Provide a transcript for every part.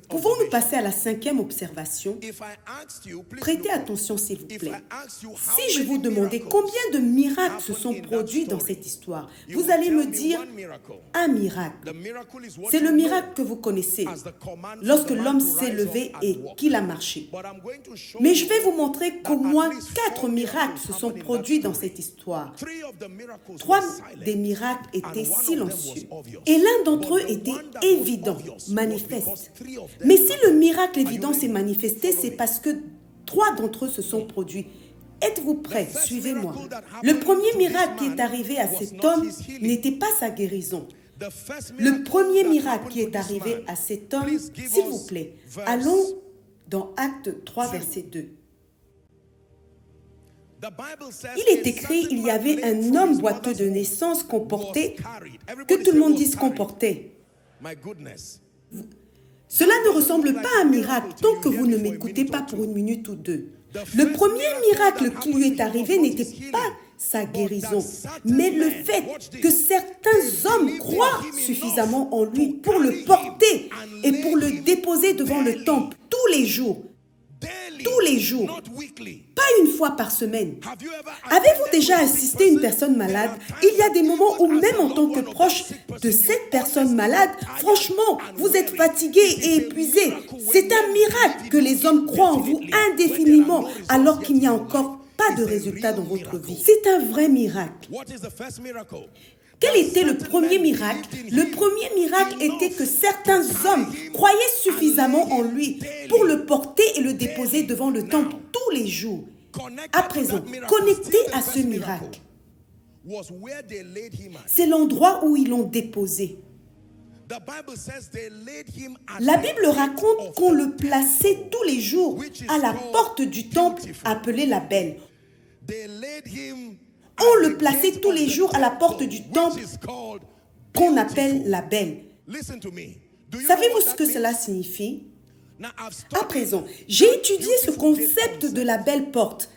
Pouvons-nous passer à la 5e observation? Prêtez attention s'il vous plaît. Si je vous demandais combien de miracles se sont produits dans cette histoire, vous allez me dire un miracle. C'est le miracle que vous connaissez, lorsque l'homme s'est levé et qu'il a marché. Mais je vais vous montrer qu'au moins 4 miracles se sont produits dans cette histoire. 3 des miracles étaient silencieux et l'un d'entre eux était évident, manifeste. Mais si le miracle évident s'est manifesté, c'est parce que 3 d'entre eux se sont produits. Êtes-vous prêts? Suivez-moi. Le premier miracle qui est arrivé à cet homme n'était pas sa guérison. Le premier miracle qui est arrivé à cet homme, s'il vous plaît, allons dans Actes 3, verset 2. Il est écrit, il y avait un homme boiteux de naissance qu'on portait, que tout le monde dise qu'on portait. Cela ne ressemble pas à un miracle tant que vous ne m'écoutez pas pour 1 minute ou 2. Le premier miracle qui lui est arrivé n'était pas sa guérison, mais le fait que certains hommes croient suffisamment en lui pour le porter et pour le déposer devant le temple tous les jours. Tous les jours, pas une fois par semaine. Avez-vous déjà assisté à une personne malade? Il y a des moments où même en tant que proche de cette personne malade, franchement, vous êtes fatigué et épuisé. C'est un miracle que les hommes croient en vous indéfiniment alors qu'il n'y a encore pas de résultat dans votre vie. C'est un vrai miracle. Quel était le premier miracle? Le premier miracle était que certains hommes croyaient suffisamment en lui pour le porter et le déposer devant le temple tous les jours. À présent, connecté à ce miracle, c'est l'endroit où ils l'ont déposé. La Bible raconte qu'on le plaçait tous les jours à la porte du temple appelée la Belle. On le plaçait tous les jours à la porte du temple qu'on appelle la Belle. Savez-vous ce que cela signifie? À présent, j'ai étudié ce concept de la belle porte.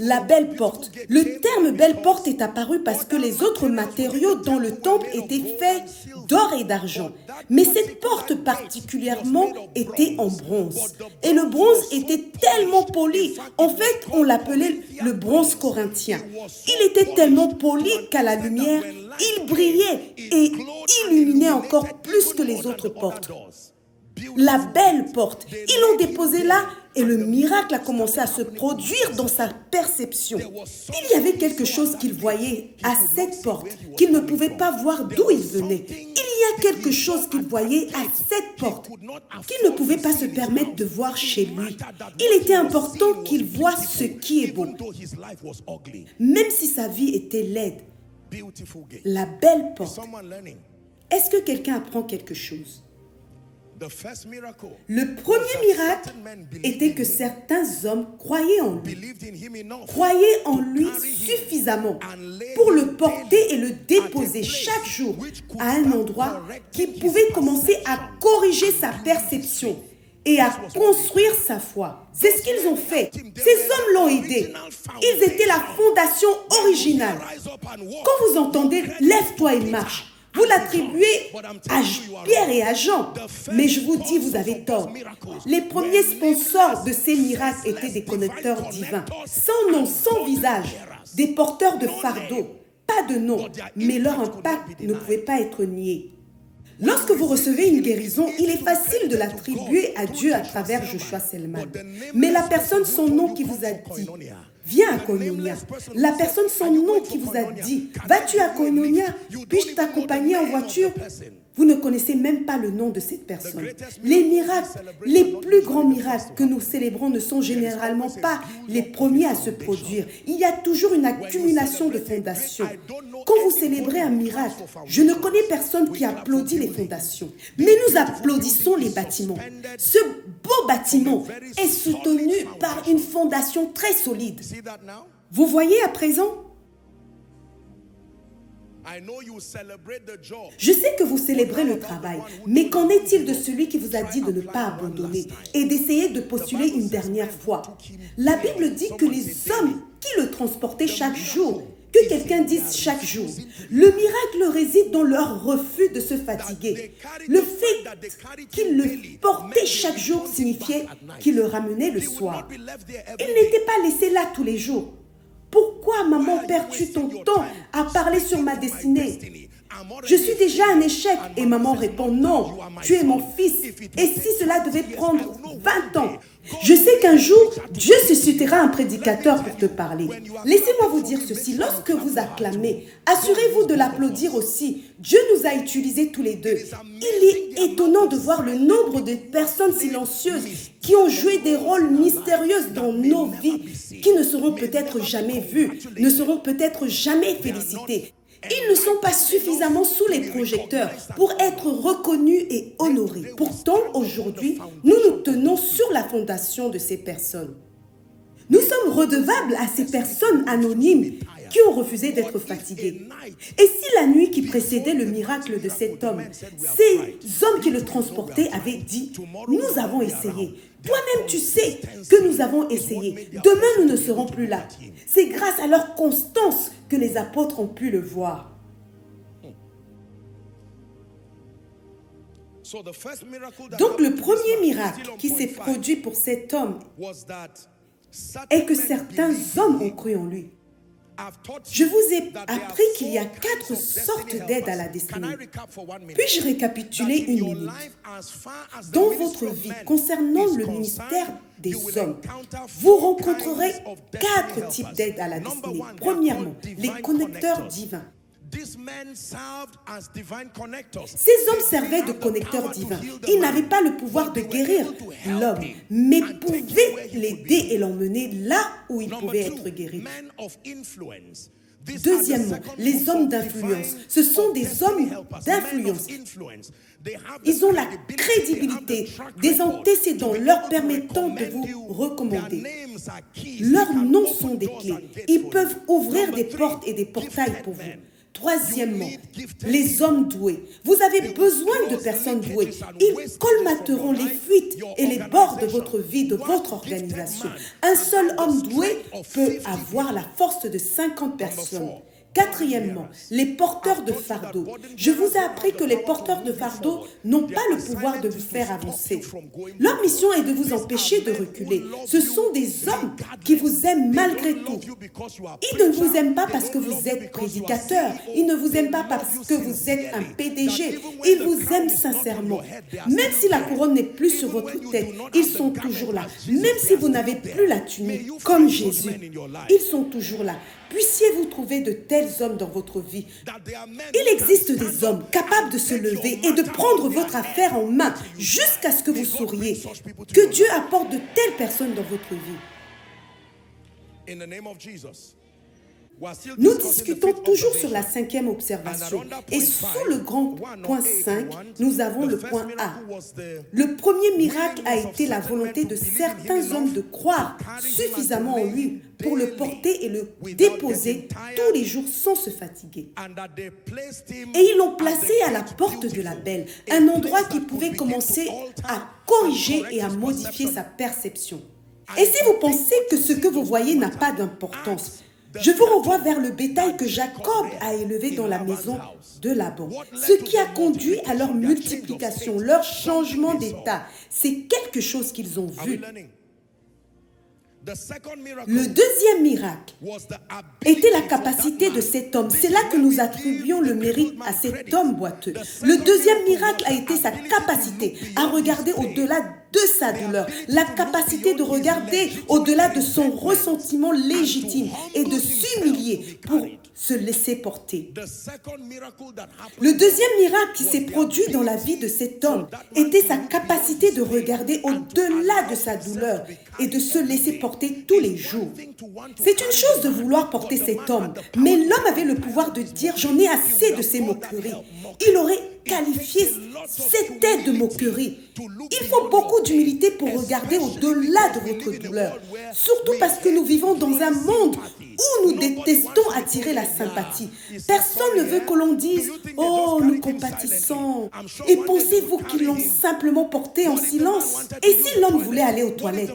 La belle porte. Le terme belle porte est apparu parce que les autres matériaux dans le temple étaient faits d'or et d'argent. Mais cette porte particulièrement était en bronze. Et le bronze était tellement poli. En fait, on l'appelait le bronze corinthien. Il était tellement poli qu'à la lumière, il brillait et illuminait encore plus que les autres portes. La belle porte. Ils l'ont déposée là et le miracle a commencé à se produire dans sa perception. Il y avait quelque chose qu'il voyait à cette porte qu'il ne pouvait pas voir d'où il venait. Il y a quelque chose qu'il voyait à cette porte qu'il ne pouvait pas se permettre de voir chez lui. Il était important qu'il voie ce qui est beau. Même si sa vie était laide, la belle porte. Est-ce que quelqu'un apprend quelque chose? Le premier miracle était que certains hommes croyaient en lui suffisamment pour le porter et le déposer chaque jour à un endroit qui pouvait commencer à corriger sa perception et à construire sa foi. C'est ce qu'ils ont fait. Ces hommes l'ont aidé. Ils étaient la fondation originale. Quand vous entendez « lève-toi et marche », vous l'attribuez à Pierre et à Jean. Mais je vous dis, vous avez tort. Les premiers sponsors de ces miracles étaient des connecteurs divins. Sans nom, sans visage, des porteurs de fardeaux. Pas de nom, mais leur impact ne pouvait pas être nié. Lorsque vous recevez une guérison, il est facile de l'attribuer à Dieu à travers Joshua Selman. Mais la personne sans nom qui vous a dit « Viens à Koinonia », la personne sans nom qui vous a dit « Vas-tu à Koinonia? Puis-je t'accompagner en voiture ?» Vous ne connaissez même pas le nom de cette personne. Les miracles, les plus grands miracles que nous célébrons ne sont généralement pas les premiers à se produire. Il y a toujours une accumulation de fondations. Quand vous célébrez un miracle, je ne connais personne qui applaudit les fondations. Mais nous applaudissons les bâtiments. Ce beau bâtiment est soutenu par une fondation très solide. Vous voyez à présent? Je sais que vous célébrez le travail, mais qu'en est-il de celui qui vous a dit de ne pas abandonner et d'essayer de postuler une dernière fois? La Bible dit que les hommes qui le transportaient chaque jour, Que quelqu'un dise chaque jour. Le miracle réside dans leur refus de se fatiguer. Le fait qu'ils le portaient chaque jour signifiait qu'ils le ramenaient le soir. Ils n'étaient pas laissés là tous les jours. Pourquoi, maman, perds-tu ton temps à parler sur ma destinée? Je suis déjà un échec. Et maman répond, non, tu es mon fils. Et si cela devait prendre 20 ans? Je sais qu'un jour, Dieu suscitera un prédicateur pour te parler. Laissez-moi vous dire ceci, lorsque vous acclamez, assurez-vous de l'applaudir aussi. Dieu nous a utilisés tous les deux. Il est étonnant de voir le nombre de personnes silencieuses qui ont joué des rôles mystérieux dans nos vies, qui ne seront peut-être jamais vues, ne seront peut-être jamais félicitées. Ils ne sont pas suffisamment sous les projecteurs pour être reconnus et honorés. Pourtant, aujourd'hui, nous nous tenons sur la fondation de ces personnes. Nous sommes redevables à ces personnes anonymes qui ont refusé d'être fatigués. Et si la nuit qui précédait le miracle de cet homme, ces hommes qui le transportaient avaient dit « Nous avons essayé. Toi-même, tu sais que nous avons essayé. Demain, nous ne serons plus là. » C'est grâce à leur constance que les apôtres ont pu le voir. Donc, le premier miracle qui s'est produit pour cet homme est que certains hommes ont cru en lui. Je vous ai appris qu'il y a 4 sortes d'aides à la destinée. Puis-je récapituler une minute? Dans votre vie, concernant le ministère des hommes, vous rencontrerez 4 types d'aides à la destinée. Premièrement, les connecteurs divins. Ces hommes servaient de connecteurs divins. Ils n'avaient pas le pouvoir de guérir l'homme, mais pouvaient l'aider et l'emmener là où il pouvait être guéri. Deuxièmement, les hommes d'influence. Ce sont des hommes d'influence. Ils ont la crédibilité, des antécédents leur permettant de vous recommander. Leurs noms sont des clés. Ils peuvent ouvrir des portes et des portails pour vous. Troisièmement, les hommes doués. Vous avez besoin de personnes douées. Ils colmateront les fuites et les bords de votre vie, de votre organisation. Un seul homme doué peut avoir la force de 50 personnes. Quatrièmement, les porteurs de fardeau. Je vous ai appris que les porteurs de fardeau n'ont pas le pouvoir de vous faire avancer. Leur mission est de vous empêcher de reculer. Ce sont des hommes qui vous aiment malgré tout. Ils ne vous aiment pas parce que vous êtes prédicateur. Ils ne vous aiment pas parce que vous êtes un PDG. Ils vous aiment sincèrement. Même si la couronne n'est plus sur votre tête, ils sont toujours là. Même si vous n'avez plus la tunique, comme Jésus, ils sont toujours là. Puissiez-vous trouver de tels hommes dans votre vie. Il existe des hommes capables de se lever et de prendre votre affaire en main jusqu'à ce que vous souriez. Que Dieu apporte de telles personnes dans votre vie. Nous discutons toujours sur la 5e observation et sous le grand point 5, nous avons le point A. Le premier miracle a été la volonté de certains hommes de croire suffisamment en lui pour le porter et le déposer tous les jours sans se fatiguer. Et ils l'ont placé à la porte de la belle, un endroit qui pouvait commencer à corriger et à modifier sa perception. Et si vous pensez que ce que vous voyez n'a pas d'importance, je vous renvoie vers le bétail que Jacob a élevé dans la maison de Laban. Ce qui a conduit à leur multiplication, leur changement d'état, c'est quelque chose qu'ils ont vu. Le deuxième miracle était la capacité de cet homme. C'est là que nous attribuons le mérite à cet homme boiteux. Le deuxième miracle a été sa capacité à regarder au-delà de sa douleur, la capacité de regarder au-delà de son ressentiment légitime et de s'humilier pour se laisser porter. Le deuxième miracle qui s'est produit dans la vie de cet homme était sa capacité de regarder au-delà de sa douleur et de se laisser porter tous les jours. C'est une chose de vouloir porter cet homme, mais l'homme avait le pouvoir de dire « j'en ai assez de ces moqueries ». Il aurait qualifié cette aide de moquerie. Il faut beaucoup d'humilité pour regarder au-delà de votre douleur, surtout parce que nous vivons dans un monde où nous détestons attirer la sympathie. Personne ne veut que l'on dise « Oh, nous compatissons ». Et pensez-vous qu'ils l'ont simplement porté en silence? Et si l'homme voulait aller aux toilettes?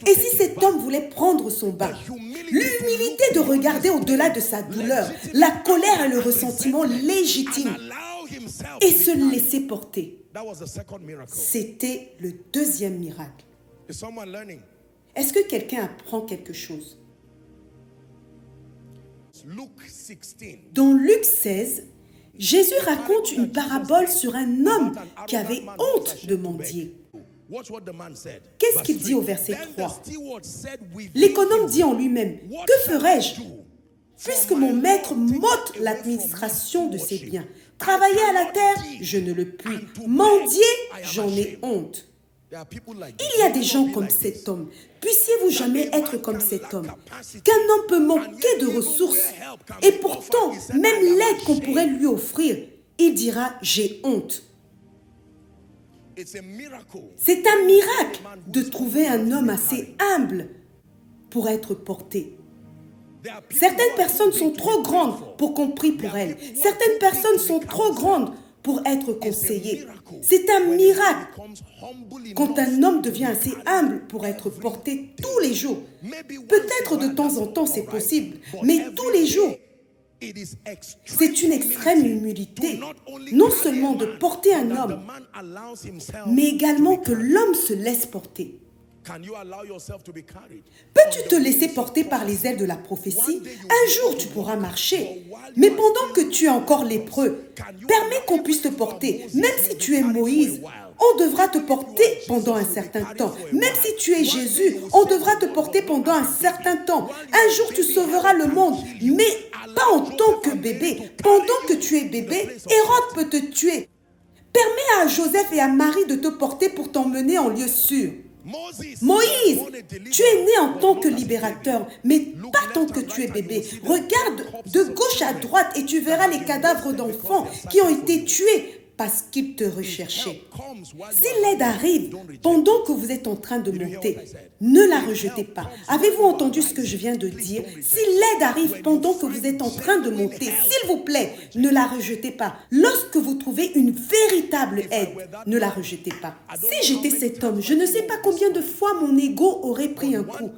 Et si cet homme voulait prendre son bain? L'humilité de regarder au-delà de sa douleur, la colère et le ressentiment légitimes et se laisser porter. C'était le deuxième miracle. Est-ce que quelqu'un apprend quelque chose? Dans Luc 16, Jésus raconte une parabole sur un homme qui avait honte de mendier. Qu'est-ce qu'il dit au verset 3? L'économe dit en lui-même, « Que ferais-je puisque mon maître m'ôte l'administration de ses biens? Travailler à la terre, je ne le puis. Mendier, j'en ai honte. » Il y a des gens comme cet homme. Puissiez-vous jamais être comme cet homme. Qu'un homme peut manquer de ressources et pourtant, même l'aide qu'on pourrait lui offrir, il dira « j'ai honte ». C'est un miracle de trouver un homme assez humble pour être porté. Certaines personnes sont trop grandes pour qu'on prie pour elles. Certaines personnes sont trop grandes pour être conseillées. C'est un miracle quand un homme devient assez humble pour être porté tous les jours. Peut-être de temps en temps c'est possible, mais tous les jours. C'est une extrême humilité, non seulement de porter un homme, mais également que l'homme se laisse porter. Peux-tu te laisser porter par les ailes de la prophétie? Un jour, tu pourras marcher. Mais pendant que tu es encore lépreux, permets qu'on puisse te porter. Même si tu es Moïse, on devra te porter pendant un certain temps. Même si tu es Jésus, on devra te porter pendant un certain temps. Un jour, tu sauveras le monde, mais pas en tant que bébé. Pendant que tu es bébé, Hérode peut te tuer. Permets à Joseph et à Marie de te porter pour t'emmener en lieu sûr. Moïse, tu es né en tant que libérateur, mais pas tant que tu es bébé. Regarde de gauche à droite et tu verras les cadavres d'enfants qui ont été tués parce qu'ils te recherchaient. Si l'aide arrive pendant que vous êtes en train de monter, ne la rejetez pas. Avez-vous entendu ce que je viens de dire? Si l'aide arrive pendant que vous êtes en train de monter, s'il vous plaît, ne la rejetez pas. Lorsque vous trouvez une véritable aide, ne la rejetez pas. Si j'étais cet homme, je ne sais pas combien de fois mon ego aurait pris un coup.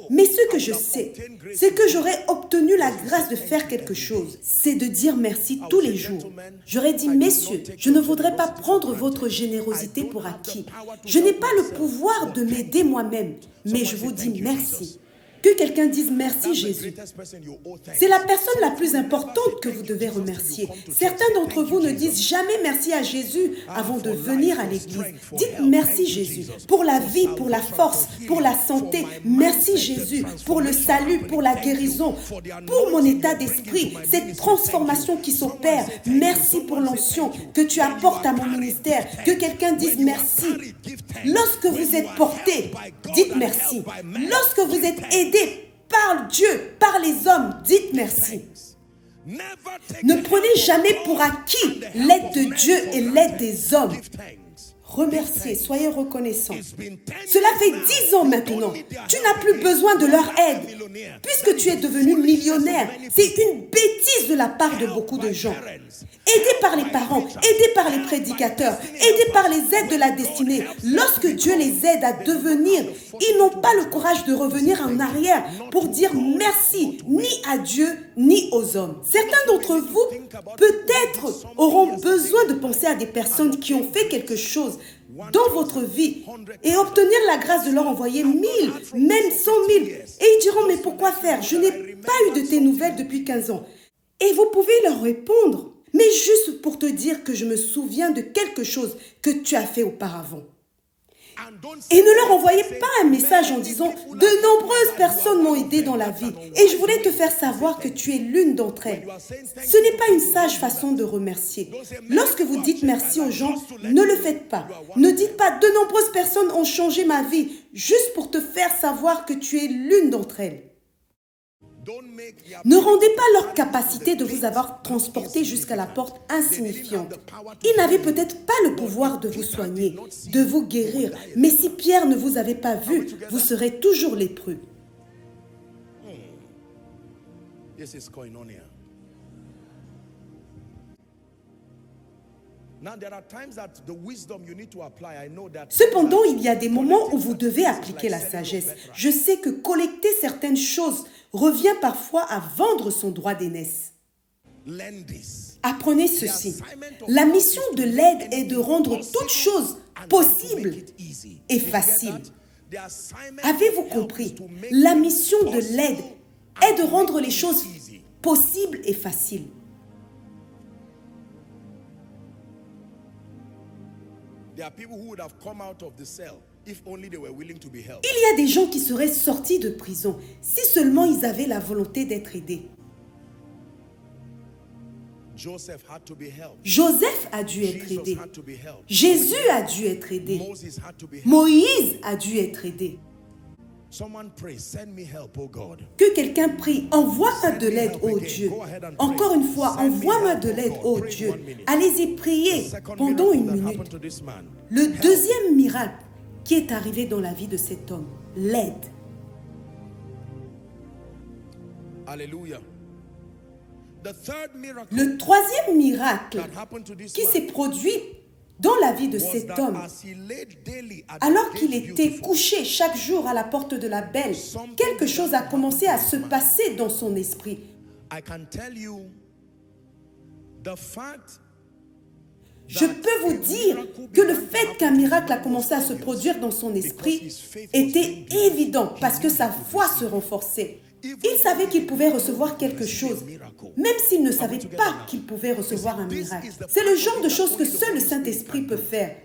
Mais ce que je sais, c'est que j'aurais obtenu la grâce de faire quelque chose. C'est de dire merci tous les jours. J'aurais dit, messieurs, je ne voudrais pas prendre votre générosité pour acquis. Je n'ai pas le pouvoir de m'aider moi-même, mais je vous dis merci. Que quelqu'un dise merci Jésus. C'est la personne la plus importante que vous devez remercier. Certains d'entre vous ne disent jamais merci à Jésus avant de venir à l'église. Dites merci Jésus pour la vie, pour la force, pour la santé. Merci Jésus pour le salut, pour la guérison, pour mon état d'esprit, cette transformation qui s'opère. Merci pour l'onction que tu apportes à mon ministère. Que quelqu'un dise merci. Lorsque vous êtes porté, dites merci. Lorsque vous êtes aidé par Dieu, par les hommes, dites merci. Ne prenez jamais pour acquis l'aide de Dieu et l'aide des hommes. Remerciez, soyez reconnaissants. Cela fait 10 ans maintenant. Tu n'as plus besoin de leur aide. Puisque tu es devenu millionnaire, c'est une bêtise de la part de beaucoup de gens. Aidés par les parents, aidés par les prédicateurs, aidés par les aides de la destinée. Lorsque Dieu les aide à devenir, ils n'ont pas le courage de revenir en arrière pour dire merci, ni à Dieu, ni aux hommes. Certains d'entre vous, peut-être, auront besoin de penser à des personnes qui ont fait quelque chose dans votre vie et obtenir la grâce de leur envoyer 1000, même 100 000. Et ils diront, mais pourquoi faire? Je n'ai pas eu de tes nouvelles depuis 15 ans. Et vous pouvez leur répondre, mais juste pour te dire que je me souviens de quelque chose que tu as fait auparavant. Et ne leur envoyez pas un message en disant « De nombreuses personnes m'ont aidé dans la vie et je voulais te faire savoir que tu es l'une d'entre elles. » Ce n'est pas une sage façon de remercier. Lorsque vous dites merci aux gens, ne le faites pas. Ne dites pas « De nombreuses personnes ont changé ma vie » juste pour te faire savoir que tu es l'une d'entre elles. Ne rendez pas leur capacité de vous avoir transporté jusqu'à la porte insignifiante. Ils n'avaient peut-être pas le pouvoir de vous soigner, de vous guérir, mais si Pierre ne vous avait pas vu, vous serez toujours lépreux. This is koinonia. Cependant, il y a des moments où vous devez appliquer la sagesse. Je sais que collecter certaines choses revient parfois à vendre son droit d'aînesse. Apprenez ceci. La mission de l'aide est de rendre toute chose possible et facile. Avez-vous compris? La mission de l'aide est de rendre les choses possibles et faciles. Il y a des gens qui seraient sortis de prison si seulement ils avaient la volonté d'être aidés. Joseph a dû être aidé. Jésus a dû être aidé. Moïse a dû être aidé. Que quelqu'un prie, envoie-moi de l'aide, ô Dieu. Encore une fois, envoie-moi de l'aide, ô Dieu. Allez-y prier pendant une minute. Le deuxième miracle qui est arrivé dans la vie de cet homme, l'aide. Alléluia. Le troisième miracle qui s'est produit dans la vie de cet homme, alors qu'il était couché chaque jour à la porte de la belle, quelque chose a commencé à se passer dans son esprit. Je peux vous dire que le fait qu'un miracle a commencé à se produire dans son esprit était évident parce que sa foi se renforçait. Il savait qu'il pouvait recevoir quelque chose, même s'il ne savait pas qu'il pouvait recevoir un miracle. C'est le genre de choses que seul le Saint-Esprit peut faire.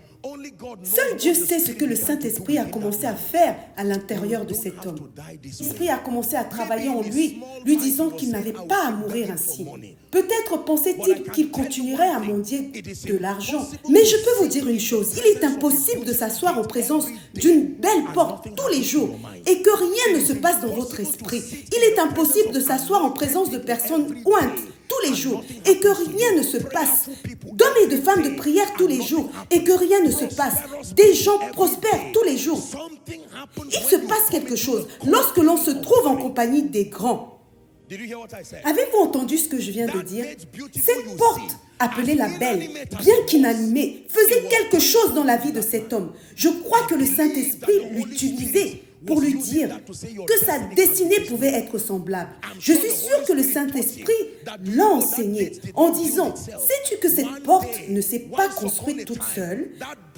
Seul Dieu sait ce que le Saint-Esprit a commencé à faire à l'intérieur de cet homme. L'Esprit a commencé à travailler en lui, lui disant qu'il n'avait pas à mourir ainsi. Peut-être pensait-il qu'il continuerait à mendier de l'argent. Mais je peux vous dire une chose, il est impossible de s'asseoir en présence d'une belle porte tous les jours et que rien ne se passe dans votre esprit. Il est impossible de s'asseoir en présence de personnes ointes tous les jours et que rien ne se passe. D'hommes et de femmes de prière tous les jours et que rien ne se passe. Des gens prospèrent tous les jours. Il se passe quelque chose lorsque l'on se trouve en compagnie des grands. Avez-vous entendu ce que je viens de dire? Cette porte, appelée la belle, bien qu'inanimée, faisait quelque chose dans la vie de cet homme. Je crois que le Saint-Esprit l'utilisait pour lui dire que sa destinée pouvait être semblable. Je suis sûre que le Saint-Esprit l'a enseigné en disant, sais-tu que cette porte ne s'est pas construite toute seule?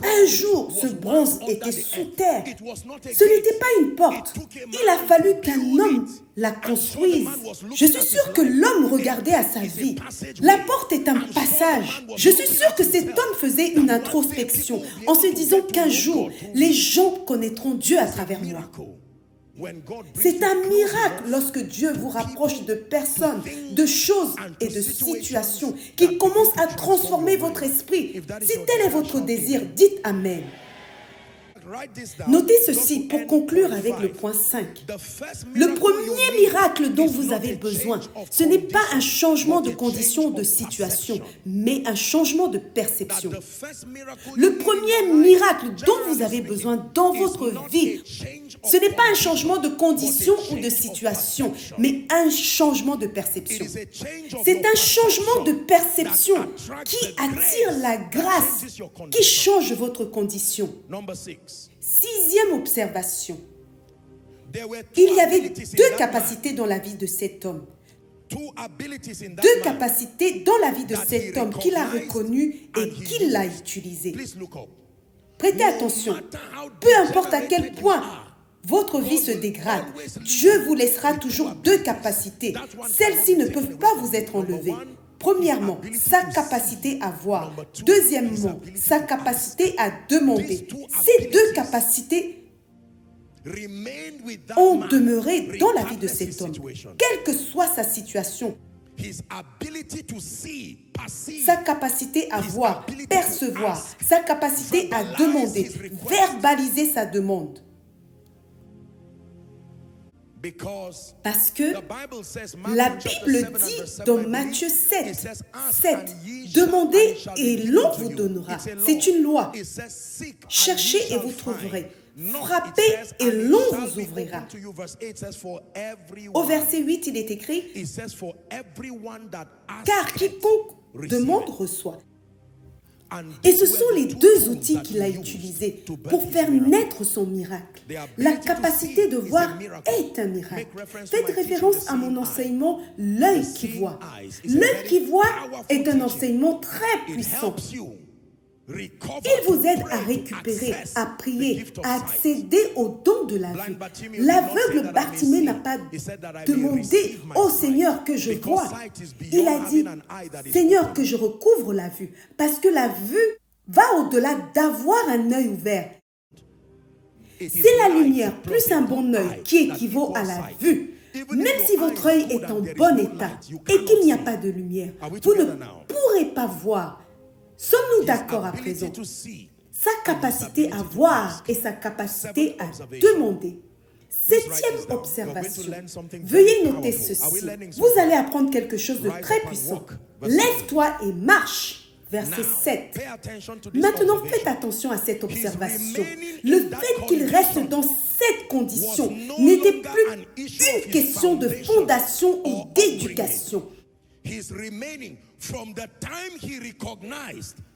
Un jour, ce bronze était sous terre. Ce n'était pas une porte. Il a fallu qu'un homme la construise. Je suis sûre que l'homme regardait à sa vie. La porte est un passage. Je suis sûre que cet homme faisait une introspection en se disant qu'un jour, les gens connaîtront Dieu à travers moi. C'est un miracle lorsque Dieu vous rapproche de personnes, de choses et de situations qui commencent à transformer votre esprit. Si tel est votre désir, dites Amen. Notez ceci pour conclure avec le point 5. Le premier miracle dont vous avez besoin, ce n'est pas un changement de condition, de situation, mais un changement de perception. Le premier miracle dont vous avez besoin dans votre vie, ce n'est pas un changement de condition ou de situation, mais un changement de perception. C'est un changement de perception qui attire la grâce, qui change votre condition. Sixième observation. Il y avait deux capacités dans la vie de cet homme. Deux capacités dans la vie de cet homme qu'il a reconnues et qu'il l'a utilisées. Prêtez attention. Peu importe à quel point votre vie se dégrade, Dieu vous laissera toujours deux capacités. Celles-ci ne peuvent pas vous être enlevées. Premièrement, sa capacité à voir. Deuxièmement, sa capacité à demander. Ces deux capacités ont demeuré dans la vie de cet homme, quelle que soit sa situation. Sa capacité à voir, percevoir, sa capacité à demander, verbaliser sa demande. Parce que la Bible dit dans Matthieu 7, demandez et l'on vous donnera. C'est une loi. Cherchez et vous trouverez. frappez et l'on vous ouvrira. Au verset 8, il est écrit, car quiconque demande reçoit. Et ce sont les deux outils qu'il a utilisés pour faire naître son miracle. La capacité de voir est un miracle. Faites référence à mon enseignement « L'œil qui voit ». L'œil qui voit est un enseignement très puissant. Il vous aide à récupérer, à prier, à accéder au don de la vue. L'aveugle Bartimée n'a pas demandé « Oh Seigneur, que je vois ». Il a dit « Seigneur, que je recouvre la vue ». Parce que la vue va au-delà d'avoir un œil ouvert. C'est la lumière plus un bon œil qui équivaut à la vue. Même si votre œil est en bon état et qu'il n'y a pas de lumière, vous ne pourrez pas voir. Sommes-nous d'accord à présent? Sa capacité à voir et sa capacité à demander. Septième observation. Veuillez noter ceci. Vous allez apprendre quelque chose de très puissant. Lève-toi et marche. Verset 7. Maintenant, faites attention à cette observation. Le fait qu'il reste dans cette condition n'était plus une question de fondation ou d'éducation.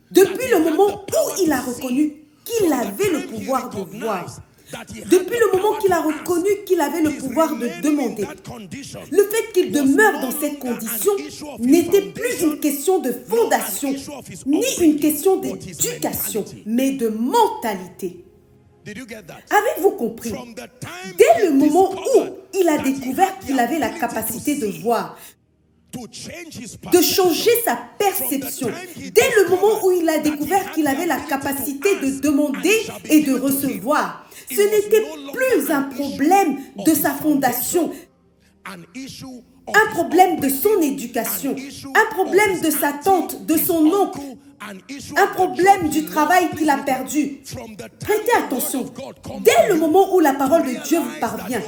Depuis le moment où il a reconnu qu'il avait le pouvoir de voir, depuis le moment qu'il a reconnu qu'il avait le pouvoir de demander, le fait qu'il demeure dans cette condition n'était plus une question de fondation, ni une question d'éducation, mais de mentalité. Avez-vous compris? Dès le moment où il a découvert qu'il avait la capacité de voir, de changer sa perception. Dès le moment où il a découvert qu'il avait la capacité de demander et de recevoir, ce n'était plus un problème de sa fondation, un problème de son éducation, un problème de sa tante, de son oncle, un problème du travail qu'il a perdu. Prêtez attention, dès le moment où la parole de Dieu vous parvient,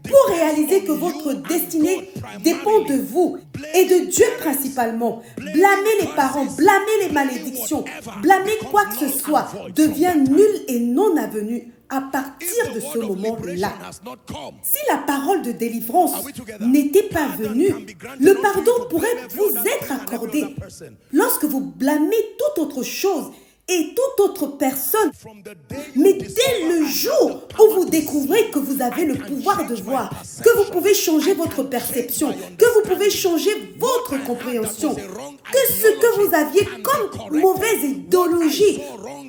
pour réaliser que votre destinée dépend de vous et de Dieu principalement, blâmer les parents, blâmer les malédictions, blâmer quoi que ce soit devient nul et non avenu à partir de ce moment-là. Si la parole de délivrance n'était pas venue, le pardon pourrait vous être accordé. Lorsque vous blâmez toute autre chose et toute autre personne, mais dès le jour où vous découvrez que vous avez le pouvoir de voir, que vous pouvez changer votre perception, que vous pouvez changer votre compréhension, que ce que vous aviez comme mauvaise idéologie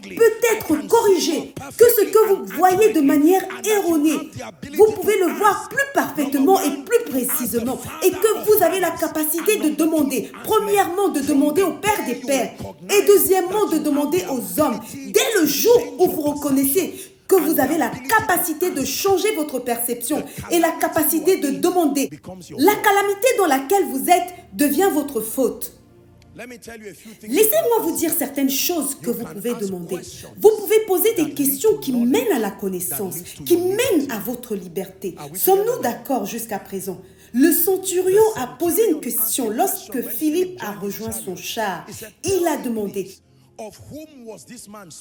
peut être corrigé, que ce que vous voyez de manière erronée, vous pouvez le voir plus parfaitement et plus précisément, et que vous avez la capacité de demander, premièrement de demander au Père des Pères, et deuxièmement de demander aux hommes. Dès le jour où vous reconnaissez que vous avez la capacité de changer votre perception et la capacité de demander, la calamité dans laquelle vous êtes devient votre faute. Laissez-moi vous dire certaines choses que vous pouvez demander. Vous pouvez poser des questions qui mènent à la connaissance, qui mènent à votre liberté. Sommes-nous d'accord jusqu'à présent? Le centurion a posé une question lorsque Philippe a rejoint son char. Il a demandé,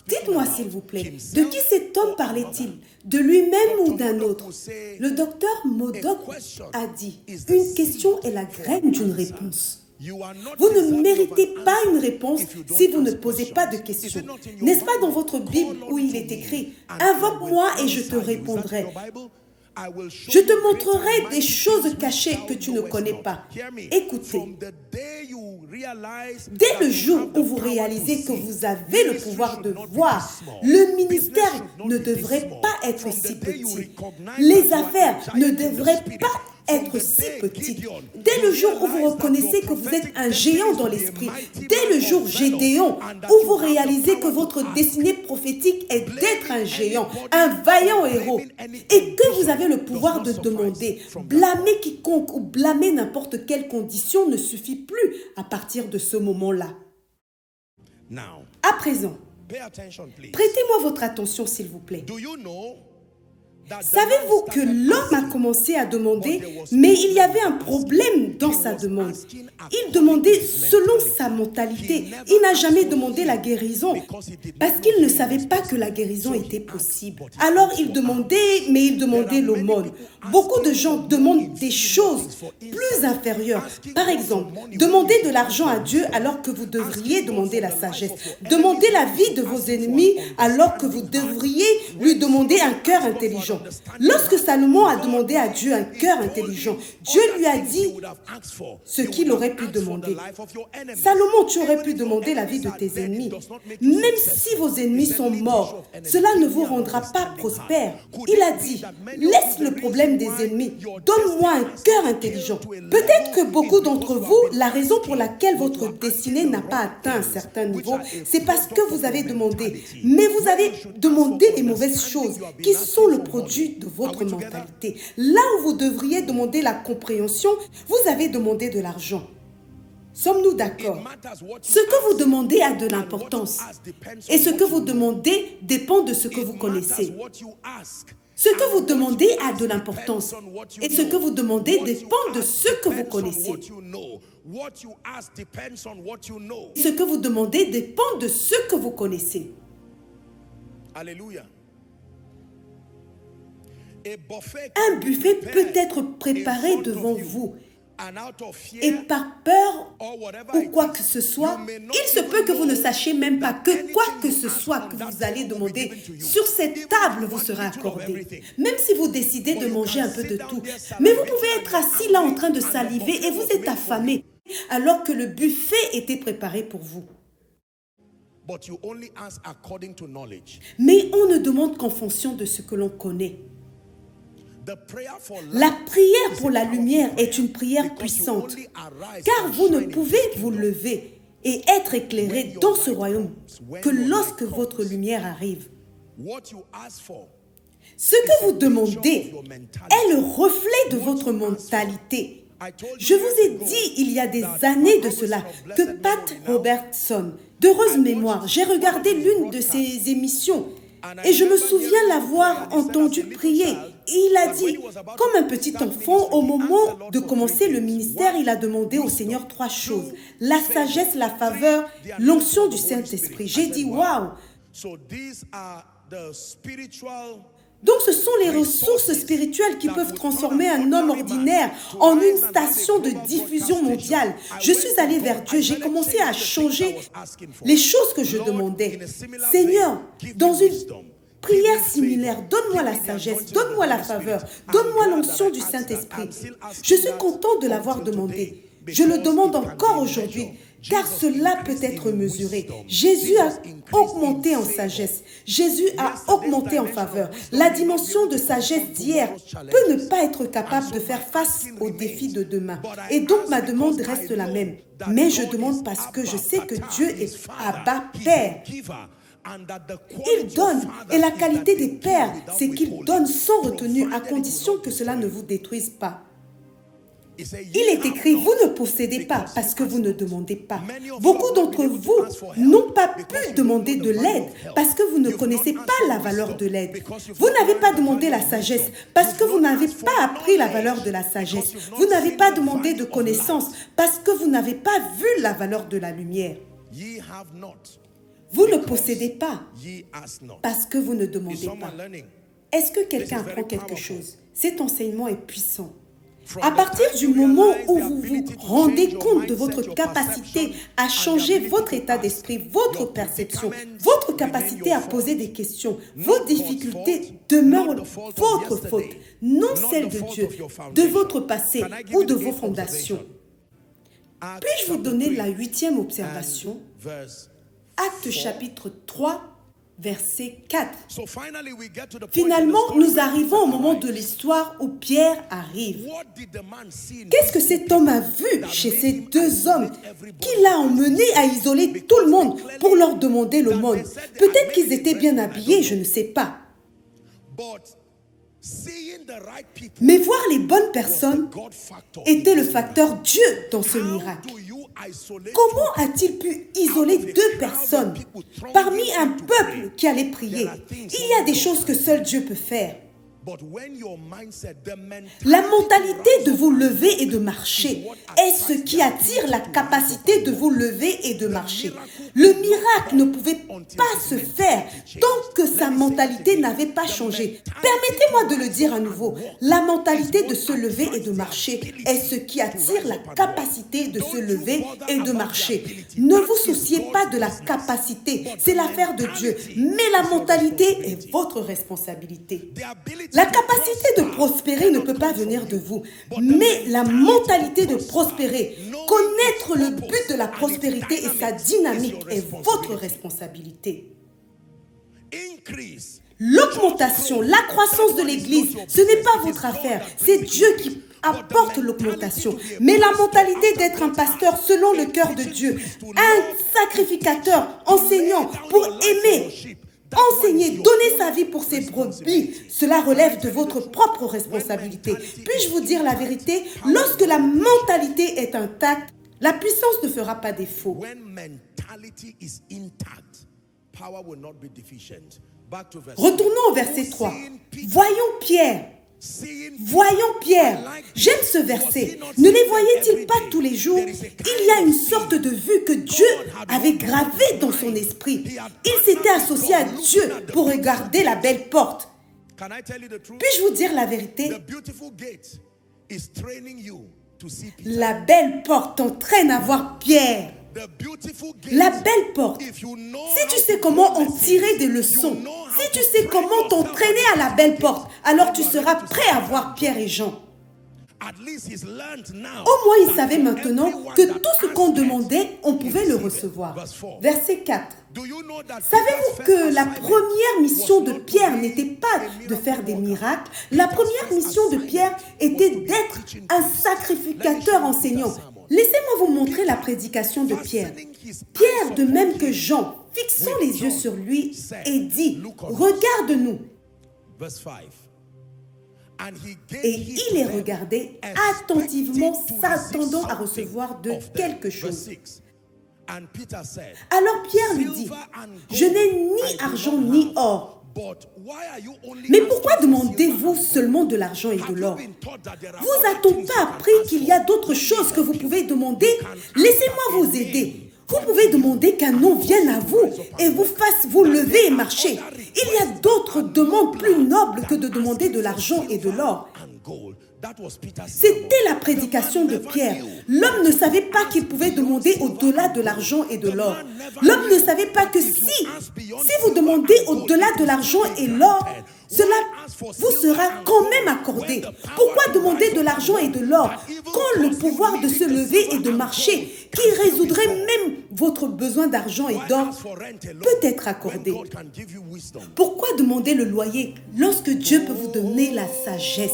dites-moi s'il vous plaît, de qui cet homme parlait-il? De lui-même ou d'un autre? Le docteur Modoc a dit, une question est la graine d'une réponse. Vous ne méritez pas une réponse si vous ne posez pas de questions. N'est-ce pas dans votre Bible où il est écrit « Invoque-moi et je te répondrai ». Je te montrerai des choses cachées que tu ne connais pas. Écoutez, dès le jour où vous réalisez que vous avez le pouvoir de voir, le ministère ne devrait pas être si petit. Les affaires ne devraient pas être si petites. Dès le jour où vous reconnaissez que vous êtes un géant dans l'esprit, dès le jour Gédéon, où vous réalisez que votre destinée prophétique est d'être un géant, un vaillant héros, et que vous avez le pouvoir de demander, blâmer quiconque ou blâmer n'importe quelle condition ne suffit plus à partir de ce moment-là. À présent, prêtez-moi votre attention s'il vous plaît. Savez-vous que l'homme a commencé à demander, mais il y avait un problème dans sa demande. Il demandait selon sa mentalité. Il n'a jamais demandé la guérison parce qu'il ne savait pas que la guérison était possible. Alors il demandait, mais il demandait l'aumône. Beaucoup de gens demandent des choses plus inférieures. Par exemple, demandez de l'argent à Dieu alors que vous devriez demander la sagesse. Demandez la vie de vos ennemis alors que vous devriez lui demander un cœur intelligent. Lorsque Salomon a demandé à Dieu un cœur intelligent, Dieu lui a dit ce qu'il aurait pu demander. Salomon, tu aurais pu demander la vie de tes ennemis. Même si vos ennemis sont morts, cela ne vous rendra pas prospère. Il a dit, laisse le problème des ennemis, donne-moi un cœur intelligent. Peut-être que beaucoup d'entre vous, la raison pour laquelle votre destinée n'a pas atteint un certain niveau, c'est parce que vous avez demandé. Mais vous avez demandé les mauvaises choses qui sont le produit de votre mentalité. Là où vous devriez demander la compréhension, vous avez demandé de l'argent. Sommes-nous d'accord? Ce que vous demandez a de l'importance. Et ce que vous demandez dépend de ce que vous connaissez. Ce que vous demandez a de l'importance. Et ce que vous demandez dépend de ce que vous connaissez. Ce que vous demandez dépend de ce que vous connaissez. Alléluia. Un buffet peut être préparé devant vous. Et par peur ou quoi que ce soit, il se peut que vous ne sachiez même pas que quoi que ce soit que vous allez demander, sur cette table vous sera accordé. Même si vous décidez de manger un peu de tout. Mais vous pouvez être assis là en train de saliver et vous êtes affamé, alors que le buffet était préparé pour vous. Mais on ne demande qu'en fonction de ce que l'on connaît. La prière pour la lumière est une prière puissante, car vous ne pouvez vous lever et être éclairé dans ce royaume que lorsque votre lumière arrive. Ce que vous demandez est le reflet de votre mentalité. Je vous ai dit il y a des années de cela que Pat Robertson, d'heureuse mémoire, j'ai regardé l'une de ses émissions et je me souviens l'avoir entendu prier. Et il a dit, comme un petit enfant, au moment de commencer le ministère, il a demandé au Seigneur 3 choses. La sagesse, la faveur, l'onction du Saint-Esprit. J'ai dit, waouh! Donc ce sont les ressources spirituelles qui peuvent transformer un homme ordinaire en une station de diffusion mondiale. Je suis allée vers Dieu, j'ai commencé à changer les choses que je demandais. Seigneur, dans une prière similaire, donne-moi la sagesse, donne-moi la faveur, donne-moi l'onction du Saint-Esprit. Je suis content de l'avoir demandé. Je le demande encore aujourd'hui, car cela peut être mesuré. Jésus a augmenté en sagesse. Jésus a augmenté en faveur. La dimension de sagesse d'hier peut ne pas être capable de faire face aux défis de demain. Et donc ma demande reste la même. Mais je demande parce que je sais que Dieu est Abba Père. Il donne, et la qualité des pères, c'est qu'ils donnent sans retenue, à condition que cela ne vous détruise pas. Il est écrit, vous ne possédez pas parce que vous ne demandez pas. Beaucoup d'entre vous n'ont pas pu demander de l'aide parce que vous ne connaissez pas la valeur de l'aide. Vous n'avez pas demandé la sagesse parce que vous n'avez pas appris la valeur de la sagesse. Vous n'avez pas demandé de connaissance parce que vous n'avez pas vu la valeur de la lumière. Vous ne possédez pas parce que vous ne demandez pas. Est-ce que quelqu'un apprend quelque chose? Cet enseignement est puissant. À partir du moment où vous vous rendez compte de votre capacité à changer votre état d'esprit, votre perception, votre capacité à poser des questions, vos difficultés demeurent votre faute, non celle de Dieu, de votre passé ou de vos fondations. Puis-je vous donner la 8e observation? Actes chapitre 3, verset 4. Finalement, nous arrivons au moment de l'histoire où Pierre arrive. Qu'est-ce que cet homme a vu chez ces 2 hommes qui l'a emmené à isoler tout le monde pour leur demander l'aumône? Peut-être qu'ils étaient bien habillés, je ne sais pas. Mais voir les bonnes personnes était le facteur Dieu dans ce miracle. Comment a-t-il pu isoler 2 personnes parmi un peuple qui allait prier? Il y a des choses que seul Dieu peut faire. La mentalité de vous lever et de marcher est ce qui attire la capacité de vous lever et de marcher. Le miracle ne pouvait pas se faire tant que sa mentalité n'avait pas changé. Permettez-moi de le dire à nouveau. La mentalité de se lever et de marcher est ce qui attire la capacité de se lever et de marcher. Ne vous souciez pas de la capacité, c'est l'affaire de Dieu. Mais la mentalité est votre responsabilité. La capacité de prospérer ne peut pas venir de vous, mais la mentalité de prospérer, connaître le but de la prospérité et sa dynamique est votre responsabilité. L'augmentation, la croissance de l'Église, ce n'est pas votre affaire, c'est Dieu qui apporte l'augmentation. Mais la mentalité d'être un pasteur selon le cœur de Dieu, un sacrificateur, enseignant pour aimer, enseigner, donner sa vie pour ses brebis, cela relève de votre propre responsabilité. Puis-je vous dire la vérité? Lorsque la mentalité est intacte, la puissance ne fera pas défaut. Retournons au verset 3. Voyons Pierre. J'aime ce verset. Ne les voyait-il pas tous les jours? Il y a une sorte de vue que Dieu avait gravée dans son esprit. Il s'était associé à Dieu pour regarder la belle porte. Puis-je vous dire la vérité? La belle porte t'entraîne à voir Pierre. La belle porte. Si tu sais comment en tirer des leçons, si tu sais comment t'entraîner à la belle porte, alors tu seras prêt à voir Pierre et Jean. Au moins, il savait maintenant que tout ce qu'on demandait, on pouvait le recevoir. Verset 4. Savez-vous que la première mission de Pierre n'était pas de faire des miracles? La première mission de Pierre était d'être un sacrificateur enseignant. Laissez-moi vous montrer la prédication de Pierre. Pierre, de même que Jean, fixant les yeux sur lui, et dit, « Regarde-nous ». Et il les regardait attentivement, s'attendant à recevoir de quelque chose. Alors Pierre lui dit, « Je n'ai ni argent ni or. Mais pourquoi demandez-vous seulement de l'argent et de l'or? Vous a-t-on pas appris qu'il y a d'autres choses que vous pouvez demander? Laissez-moi vous aider. Vous pouvez demander qu'un homme vienne à vous et vous fasse vous lever et marcher. Il y a d'autres demandes plus nobles que de demander de l'argent et de l'or. C'était la prédication de Pierre. L'homme ne savait pas qu'il pouvait demander au-delà de l'argent et de l'or. L'homme ne savait pas que si vous demandez au-delà de l'argent et l'or, cela vous sera quand même accordé. Pourquoi demander de l'argent et de l'or quand le pouvoir de se lever et de marcher, qui résoudrait même votre besoin d'argent et d'or, peut être accordé? Pourquoi demander le loyer lorsque Dieu peut vous donner la sagesse?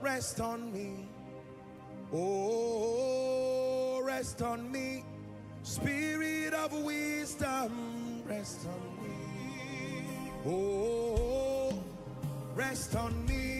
Rest on me. Oh, rest on me. Spirit of wisdom, rest on me. Oh, rest on me.